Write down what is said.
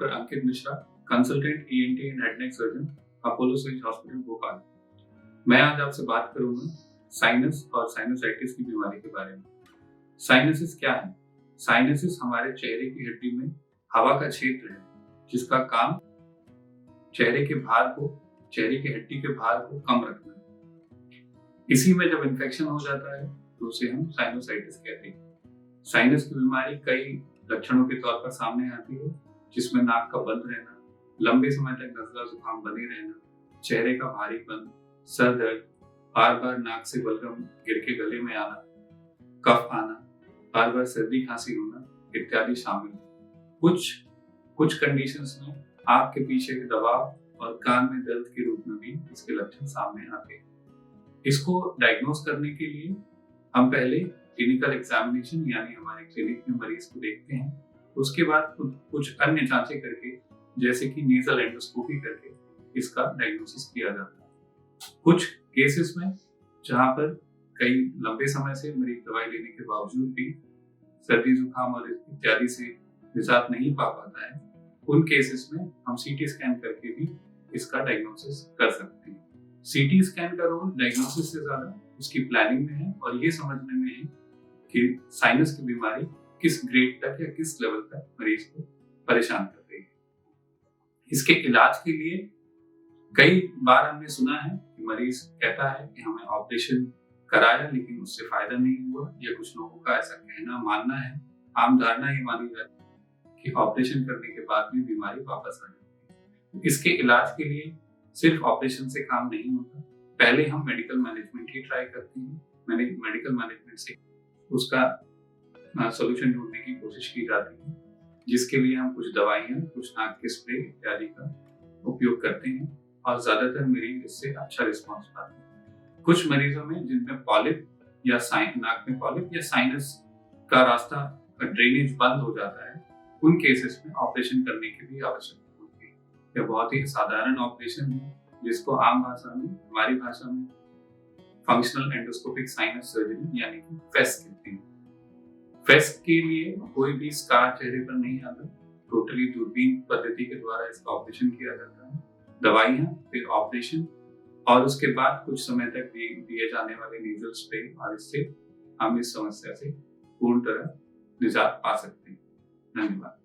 Doctor Ankit Mishra, consultant ENT and head neck surgeon, Apollo switch hospital Bhopal. मैं आज आपसे बात करूंगा साइनस और साइनोसाइटिस की बीमारी के बारे में। साइनसिस क्या है? साइनसिस हमारे चेहरे की हड्डी में हवा का क्षेत्र है जिसका काम चेहरे की हड्डी के भार को कम रखना है। इसी में जब इन्फेक्शन हो जाता है तो उसे हम साइनोसाइटिस कहते हैं। साइनस की बीमारी कई लक्षणों के तौर पर सामने आती है, जिसमें नाक का बंद रहना, लंबे समय तक नजला जुकाम बने रहना, चेहरे का भारीपन, सर दर्द, बार बार नाक से बलगम गिर के गले में आना, कफ आना, बार बार सर्दी खांसी होना इत्यादि शामिल है। कुछ कंडीशंस में आंख के पीछे के दबाव और कान में दर्द के रूप में भी इसके लक्षण सामने आते हैं। इसको डायग्नोज करने के लिए हम पहले क्लिनिकल एग्जामिनेशन यानी हमारे क्लिनिक में मरीज को देखते हैं। उसके बाद कुछ अन्य जांचें करके, जैसे कि नेजल एंडोस्कोपी करके, इसका डायग्नोसिस किया जाता है। कुछ केसेस में जहां पर कई लंबे समय से मरीज दवाई लेने के बावजूद भी सर्दी जुकाम और इत्यादि से निजात नहीं पा पाता है, उन केसेस में हम सीटी स्कैन करके भी इसका डायग्नोसिस कर सकते हैं। सीटी स्कैन का रोल डायग्नोसिस से ज्यादा उसकी प्लानिंग में है और ये समझने में है कि साइनस की बीमारी किस ग्रेड तक या किस लेवल तक मरीज को परेशान कर रही है। इसके इलाज के लिए कई बार हमने सुना है कि मरीज कहता है कि हमें ऑपरेशन कराया लेकिन उससे फायदा नहीं हुआ, या कुछ लोगों का ऐसा कहना मानना है, आम धारणा ये मानी जाती है कि ऑपरेशन करने के बाद भी बीमारी वापस आ जाती है। इसके इलाज के लिए सिर्फ ऑपरेशन से काम नहीं होता, पहले हम मेडिकल मैनेजमेंट ही ट्राई करते हैं। मेडिकल मैनेजमेंट से उसका सॉल्यूशन ढूंढने की कोशिश की जाती है, जिसके लिए हम कुछ दवाइयां, कुछ नाक के स्प्रे इत्यादि का उपयोग करते हैं और ज्यादातर मरीज इससे अच्छा रिस्पॉन्स पाते हैं। कुछ मरीजों में जिनमें पॉलिप या नाक में पॉलिप या साइनस का रास्ता ड्रेनेज बंद हो जाता है, उन केसेस में ऑपरेशन करने की भी आवश्यकता होती है। यह बहुत ही साधारण ऑपरेशन है जिसको आम भाषा में, हमारी भाषा में फंक्शनल एंडोस्कोपिक साइनस सर्जरी यानी कि फेस कहते हैं। फेस के लिए कोई भी स्कार चेहरे पर नहीं आता, टोटली दूरबीन पद्धति के द्वारा इसका ऑपरेशन किया जाता है। दवाइयां, फिर ऑपरेशन और उसके बाद कुछ समय तक दिए जाने वाले नेजल स्प्रे, और इससे हम इस समस्या से पूर्ण तरह निजात पा सकते हैं। धन्यवाद।